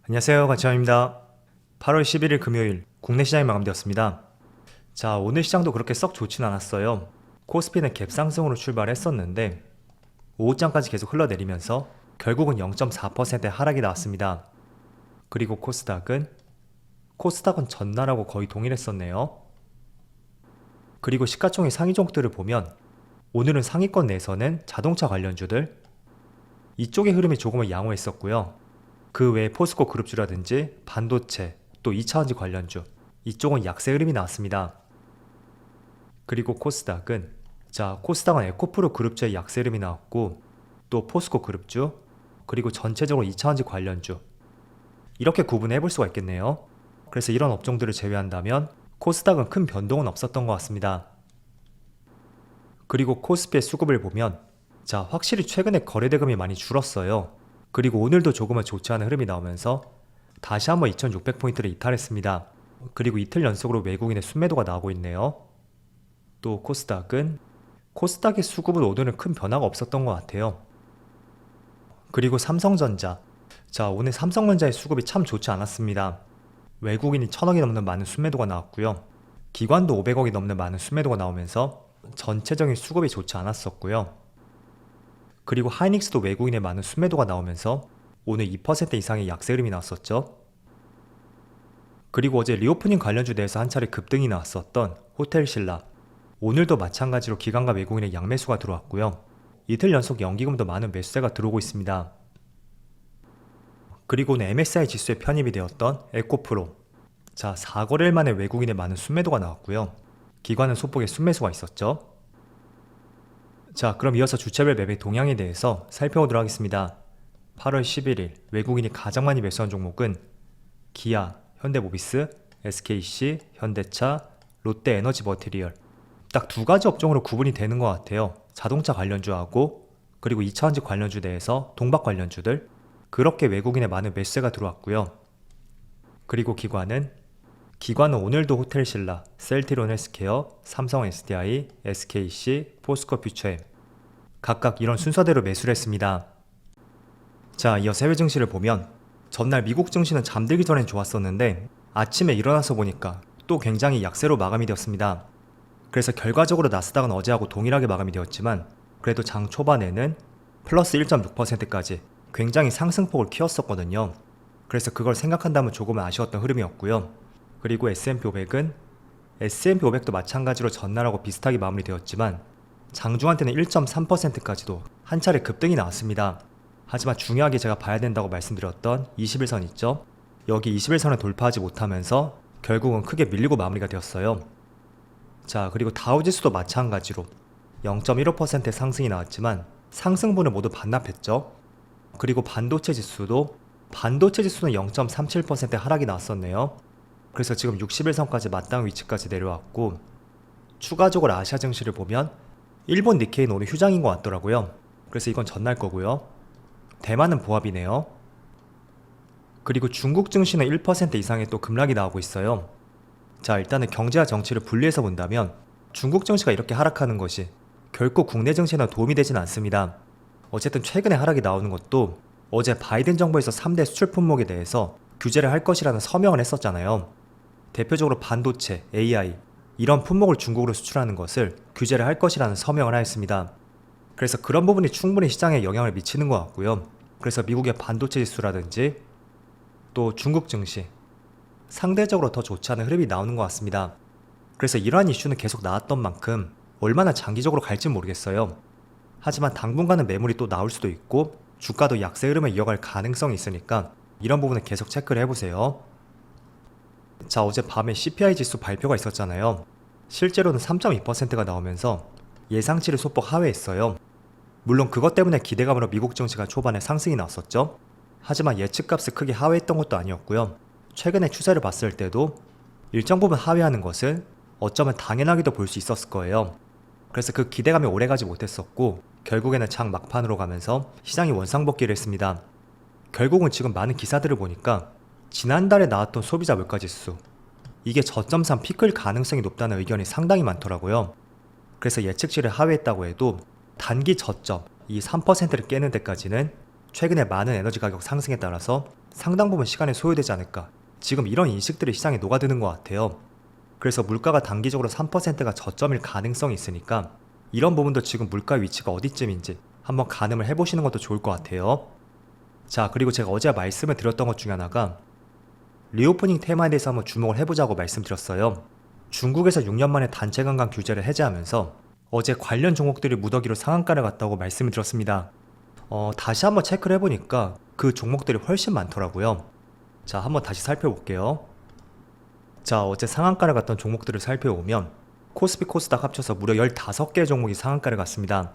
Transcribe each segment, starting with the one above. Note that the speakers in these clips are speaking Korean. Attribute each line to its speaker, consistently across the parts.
Speaker 1: 안녕하세요, 관치형입니다. 8월 11일 금요일 국내 시장이 마감되었습니다. 자, 오늘 시장도 그렇게 썩 좋진 않았어요. 코스피는 갭 상승으로 출발했었는데 오후장까지 계속 흘러내리면서 결국은 0.4%의 하락이 나왔습니다. 그리고 코스닥은 전날하고 거의 동일했었네요. 그리고 시가총액 상위 종목들을 보면 오늘은 상위권 내에서는 자동차 관련주들 이쪽의 흐름이 조금은 양호했었고요. 그 외에 포스코 그룹주라든지 반도체, 또 2차전지 관련주 이쪽은 약세 흐름이 나왔습니다. 그리고 코스닥은 에코프로 그룹주의 약세 흐름이 나왔고 또 포스코 그룹주 그리고 전체적으로 2차전지 관련주 이렇게 구분해 볼 수가 있겠네요. 그래서 이런 업종들을 제외한다면 코스닥은 큰 변동은 없었던 것 같습니다. 그리고 코스피의 수급을 보면 확실히 최근에 거래대금이 많이 줄었어요. 그리고 오늘도 조금은 좋지 않은 흐름이 나오면서 다시 한번 2600포인트를 이탈했습니다. 그리고 이틀 연속으로 외국인의 순매도가 나오고 있네요. 또 코스닥의 수급은 오늘은 큰 변화가 없었던 것 같아요. 그리고 삼성전자 오늘 삼성전자의 수급이 참 좋지 않았습니다. 외국인이 1000억이 넘는 많은 순매도가 나왔고요. 기관도 500억이 넘는 많은 순매도가 나오면서 전체적인 수급이 좋지 않았었고요. 그리고 하이닉스도 외국인의 많은 순매도가 나오면서 오늘 2% 이상의 약세 흐름이 나왔었죠. 그리고 어제 리오프닝 관련주 내에서 한 차례 급등이 나왔었던 호텔신라 오늘도 마찬가지로 기관과 외국인의 양매수가 들어왔고요. 이틀 연속 연기금도 많은 매수세가 들어오고 있습니다. 그리고는 MSCI 지수에 편입이 되었던 에코프로 4거래일 만에 외국인의 많은 순매도가 나왔고요. 기관은 소폭의 순매수가 있었죠. 그럼 이어서 주체별 매매 동향에 대해서 살펴보도록 하겠습니다. 8월 11일 외국인이 가장 많이 매수한 종목은 기아, 현대모비스, SKC, 현대차, 롯데에너지머티리얼 딱 두 가지 업종으로 구분이 되는 것 같아요. 자동차 관련주하고 그리고 2차전지 관련주 내에서 동박 관련주들 그렇게 외국인의 많은 매수세가 들어왔고요. 그리고 기관은 오늘도 호텔신라, 셀트리온 헬스케어, 삼성 SDI, SKC, 포스코 퓨처엠 각각 이런 순서대로 매수를 했습니다. 이어서 해외 증시를 보면 전날 미국 증시는 잠들기 전엔 좋았었는데 아침에 일어나서 보니까 또 굉장히 약세로 마감이 되었습니다. 그래서 결과적으로 나스닥은 어제하고 동일하게 마감이 되었지만 그래도 장 초반에는 플러스 1.6%까지 굉장히 상승폭을 키웠었거든요. 그래서 그걸 생각한다면 조금은 아쉬웠던 흐름이었고요. 그리고 S&P 500도 마찬가지로 전날하고 비슷하게 마무리되었지만 장중한 때는 1.3%까지도 한 차례 급등이 나왔습니다. 하지만 중요하게 제가 봐야 된다고 말씀드렸던 21선 있죠? 여기 21선을 돌파하지 못하면서 결국은 크게 밀리고 마무리가 되었어요. 그리고 다우지수도 마찬가지로 0.15%의 상승이 나왔지만 상승분을 모두 반납했죠. 그리고 반도체 지수는 0.37%의 하락이 나왔었네요. 그래서 지금 61선까지 맞당 위치까지 내려왔고 추가적으로 아시아 증시를 보면 일본 니케이는 오늘 휴장인 것 같더라고요. 그래서 이건 전날 거고요. 대만은 보합이네요. 그리고 중국 증시는 1% 이상의 또 급락이 나오고 있어요. 일단은 경제와 정치를 분리해서 본다면 중국 증시가 이렇게 하락하는 것이 결코 국내 증시에는 도움이 되진 않습니다. 어쨌든 최근에 하락이 나오는 것도 어제 바이든 정부에서 3대 수출 품목에 대해서 규제를 할 것이라는 서명을 했었잖아요. 대표적으로 반도체, AI 이런 품목을 중국으로 수출하는 것을 규제를 할 것이라는 서명을 하였습니다. 그래서 그런 부분이 충분히 시장에 영향을 미치는 것 같고요. 그래서 미국의 반도체 지수라든지 또 중국 증시 상대적으로 더 좋지 않은 흐름이 나오는 것 같습니다. 그래서 이러한 이슈는 계속 나왔던 만큼 얼마나 장기적으로 갈지는 모르겠어요. 하지만 당분간은 매물이 또 나올 수도 있고 주가도 약세 흐름을 이어갈 가능성이 있으니까 이런 부분은 계속 체크를 해보세요. 어제 밤에 CPI 지수 발표가 있었잖아요. 실제로는 3.2%가 나오면서 예상치를 소폭 하회했어요. 물론 그것 때문에 기대감으로 미국 증시가 초반에 상승이 나왔었죠. 하지만 예측값을 크게 하회했던 것도 아니었고요. 최근의 추세를 봤을 때도 일정 부분 하회하는 것은 어쩌면 당연하게도 볼 수 있었을 거예요. 그래서 그 기대감이 오래가지 못했었고 결국에는 장 막판으로 가면서 시장이 원상복귀를 했습니다. 결국은 지금 많은 기사들을 보니까 지난달에 나왔던 소비자 물가지수 이게 저점상 피크일 가능성이 높다는 의견이 상당히 많더라고요. 그래서 예측치를 하회했다고 해도 단기 저점 이 3%를 깨는 데까지는 최근에 많은 에너지 가격 상승에 따라서 상당 부분 시간이 소요되지 않을까. 지금 이런 인식들이 시장에 녹아드는 것 같아요. 그래서 물가가 단기적으로 3%가 저점일 가능성이 있으니까 이런 부분도 지금 물가 위치가 어디쯤인지 한번 가늠을 해보시는 것도 좋을 것 같아요. 자, 그리고 제가 어제 말씀을 드렸던 것 중에 하나가 리오프닝 테마에 대해서 한번 주목을 해보자고 말씀드렸어요. 중국에서 6년 만에 단체 관광 규제를 해제하면서 어제 관련 종목들이 무더기로 상한가를 갔다고 말씀을 드렸습니다. 다시 한번 체크를 해보니까 그 종목들이 훨씬 많더라고요. 자, 한번 다시 살펴볼게요. 자, 어제 상한가를 갔던 종목들을 살펴보면 코스피 코스닥 합쳐서 무려 15개의 종목이 상한가를 갔습니다.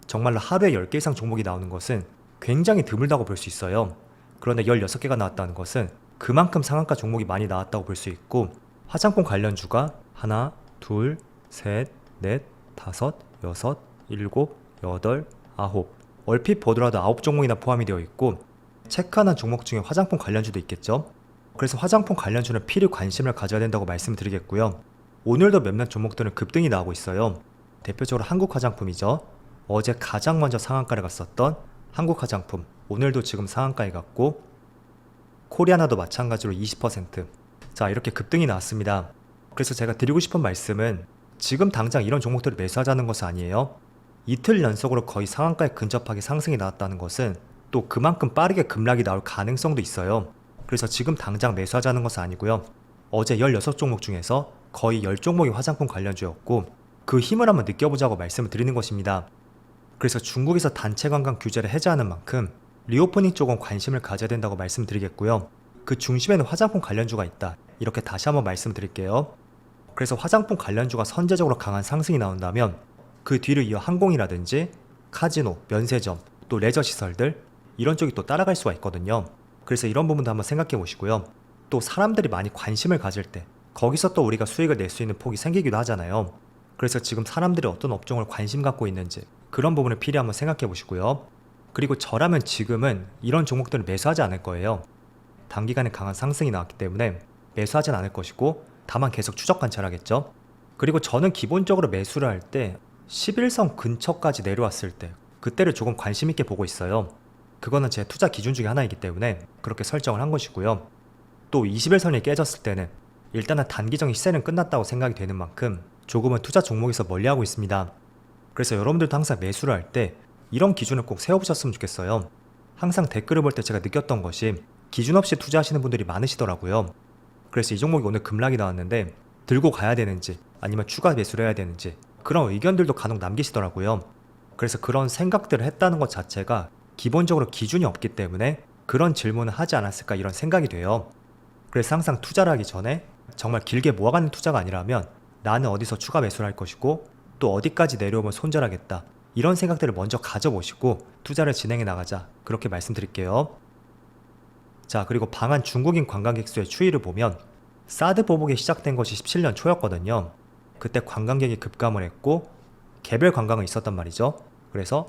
Speaker 1: 정말로 하루에 10개 이상 종목이 나오는 것은 굉장히 드물다고 볼 수 있어요. 그런데 16개가 나왔다는 것은 그만큼 상한가 종목이 많이 나왔다고 볼 수 있고, 화장품 관련주가 하나, 둘, 셋, 넷, 다섯, 여섯, 일곱, 여덟, 아홉, 얼핏 보더라도 9종목이나 포함이 되어 있고, 체크하는 종목 중에 화장품 관련주도 있겠죠. 그래서 화장품 관련주는 필히 관심을 가져야 된다고 말씀드리겠고요. 오늘도 몇몇 종목들은 급등이 나오고 있어요. 대표적으로 한국화장품이죠. 어제 가장 먼저 상한가를 갔었던 한국화장품, 오늘도 지금 상한가에 갔고, 코리아나도 마찬가지로 20%. 자, 이렇게 급등이 나왔습니다. 그래서 제가 드리고 싶은 말씀은 지금 당장 이런 종목들을 매수하자는 것은 아니에요. 이틀 연속으로 거의 상한가에 근접하게 상승이 나왔다는 것은 또 그만큼 빠르게 급락이 나올 가능성도 있어요. 그래서 지금 당장 매수하자는 것은 아니고요. 어제 16종목 중에서 거의 10종목이 화장품 관련주였고 그 힘을 한번 느껴보자고 말씀을 드리는 것입니다. 그래서 중국에서 단체 관광 규제를 해제하는 만큼 리오프닝 쪽은 관심을 가져야 된다고 말씀드리겠고요. 그 중심에는 화장품 관련주가 있다. 이렇게 다시 한번 말씀드릴게요. 그래서 화장품 관련주가 선제적으로 강한 상승이 나온다면 그 뒤를 이어 항공이라든지 카지노, 면세점, 또 레저시설들 이런 쪽이 또 따라갈 수가 있거든요. 그래서 이런 부분도 한번 생각해 보시고요. 또 사람들이 많이 관심을 가질 때 거기서 또 우리가 수익을 낼 수 있는 폭이 생기기도 하잖아요. 그래서 지금 사람들이 어떤 업종을 관심 갖고 있는지 그런 부분을 필히 한번 생각해 보시고요. 그리고 저라면 지금은 이런 종목들을 매수하지 않을 거예요. 단기간에 강한 상승이 나왔기 때문에 매수하진 않을 것이고 다만 계속 추적 관찰하겠죠. 그리고 저는 기본적으로 매수를 할 때 11선 근처까지 내려왔을 때 그때를 조금 관심 있게 보고 있어요. 그거는 제 투자 기준 중에 하나이기 때문에 그렇게 설정을 한 것이고요. 또 21선이 깨졌을 때는 일단은 단기적인 시세는 끝났다고 생각이 되는 만큼 조금은 투자 종목에서 멀리하고 있습니다. 그래서 여러분들도 항상 매수를 할 때 이런 기준을 꼭 세워보셨으면 좋겠어요. 항상 댓글을 볼 때 제가 느꼈던 것이 기준 없이 투자하시는 분들이 많으시더라고요. 그래서 이 종목이 오늘 급락이 나왔는데 들고 가야 되는지 아니면 추가 매수를 해야 되는지 그런 의견들도 간혹 남기시더라고요. 그래서 그런 생각들을 했다는 것 자체가 기본적으로 기준이 없기 때문에 그런 질문을 하지 않았을까 이런 생각이 돼요. 그래서 항상 투자를 하기 전에 정말 길게 모아가는 투자가 아니라면 나는 어디서 추가 매수를 할 것이고 또 어디까지 내려오면 손절하겠다 이런 생각들을 먼저 가져보시고 투자를 진행해 나가자 그렇게 말씀드릴게요. 자, 그리고 방한 중국인 관광객 수의 추이를 보면 사드 보복이 시작된 것이 17년 초였거든요. 그때 관광객이 급감을 했고 개별 관광은 있었단 말이죠. 그래서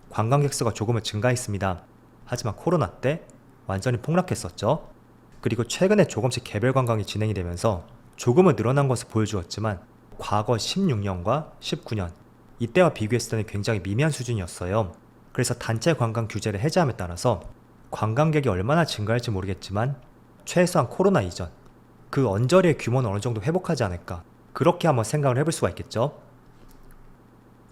Speaker 1: 관광객 수가 조금은 증가했습니다. 하지만 코로나 때 완전히 폭락했었죠. 그리고 최근에 조금씩 개별 관광이 진행이 되면서 조금은 늘어난 것을 보여주었지만 과거 16년과 19년 이때와 비교했을 때는 굉장히 미미한 수준이었어요. 그래서 단체 관광 규제를 해제함에 따라서 관광객이 얼마나 증가할지 모르겠지만 최소한 코로나 이전 그 언저리의 규모는 어느 정도 회복하지 않을까 그렇게 한번 생각을 해볼 수가 있겠죠.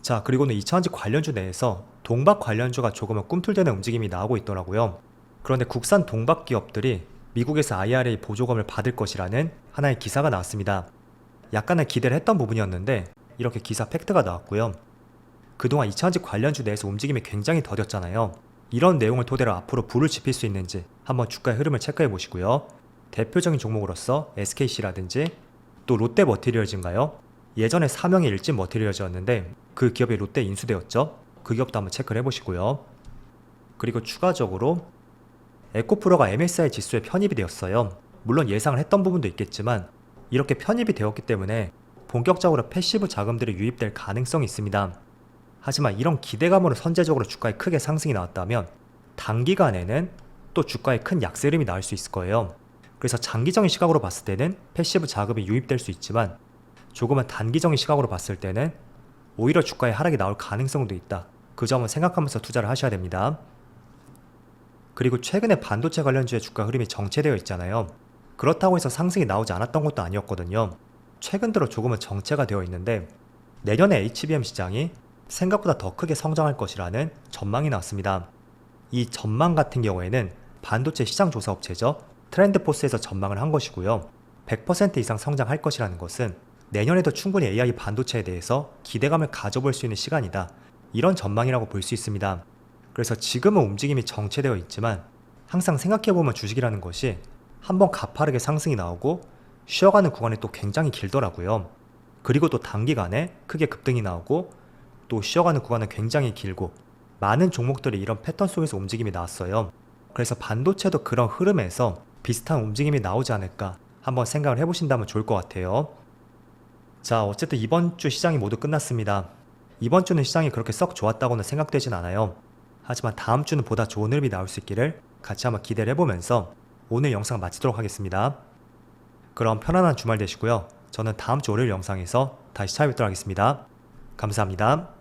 Speaker 1: 자, 그리고는 2차전지 관련주 내에서 동박 관련주가 조금은 꿈틀대는 움직임이 나오고 있더라고요. 그런데 국산 동박 기업들이 미국에서 IRA 보조금을 받을 것이라는 하나의 기사가 나왔습니다. 약간의 기대를 했던 부분이었는데 이렇게 기사 팩트가 나왔고요. 그동안 2차전지 관련주 내에서 움직임이 굉장히 더뎠잖아요. 이런 내용을 토대로 앞으로 불을 지필 수 있는지 한번 주가의 흐름을 체크해 보시고요. 대표적인 종목으로서 SKC라든지 또 롯데머티리얼즈인가요? 예전에 사명이 일진 머티리얼즈였는데 그 기업이 롯데 인수되었죠. 그 기업도 한번 체크를 해보시고요. 그리고 추가적으로 에코프로가 MSCI 지수에 편입이 되었어요. 물론 예상을 했던 부분도 있겠지만 이렇게 편입이 되었기 때문에 본격적으로 패시브 자금들이 유입될 가능성이 있습니다. 하지만 이런 기대감으로 선제적으로 주가에 크게 상승이 나왔다면 단기간에는 또 주가에 큰 약세름이 나올 수 있을 거예요. 그래서 장기적인 시각으로 봤을 때는 패시브 자금이 유입될 수 있지만 조금은 단기적인 시각으로 봤을 때는 오히려 주가에 하락이 나올 가능성도 있다. 그 점은 생각하면서 투자를 하셔야 됩니다. 그리고 최근에 반도체 관련주의 주가 흐름이 정체되어 있잖아요. 그렇다고 해서 상승이 나오지 않았던 것도 아니었거든요. 최근 들어 조금은 정체가 되어 있는데 내년에 HBM 시장이 생각보다 더 크게 성장할 것이라는 전망이 나왔습니다. 이 전망 같은 경우에는 반도체 시장 조사 업체죠. 트렌드포스에서 전망을 한 것이고요. 100% 이상 성장할 것이라는 것은 내년에도 충분히 AI 반도체에 대해서 기대감을 가져볼 수 있는 시간이다. 이런 전망이라고 볼 수 있습니다. 그래서 지금은 움직임이 정체되어 있지만 항상 생각해보면 주식이라는 것이 한번 가파르게 상승이 나오고 쉬어가는 구간이 또 굉장히 길더라고요. 그리고 또 단기간에 크게 급등이 나오고 또 쉬어가는 구간은 굉장히 길고 많은 종목들이 이런 패턴 속에서 움직임이 나왔어요. 그래서 반도체도 그런 흐름에서 비슷한 움직임이 나오지 않을까 한번 생각을 해보신다면 좋을 것 같아요. 자, 어쨌든 이번 주 시장이 모두 끝났습니다. 이번 주는 시장이 그렇게 썩 좋았다고는 생각되진 않아요. 하지만 다음 주는 보다 좋은 흐름이 나올 수 있기를 같이 한번 기대를 해보면서 오늘 영상 마치도록 하겠습니다. 그럼 편안한 주말 되시고요. 저는 다음 주 월요일 영상에서 다시 찾아뵙도록 하겠습니다. 감사합니다.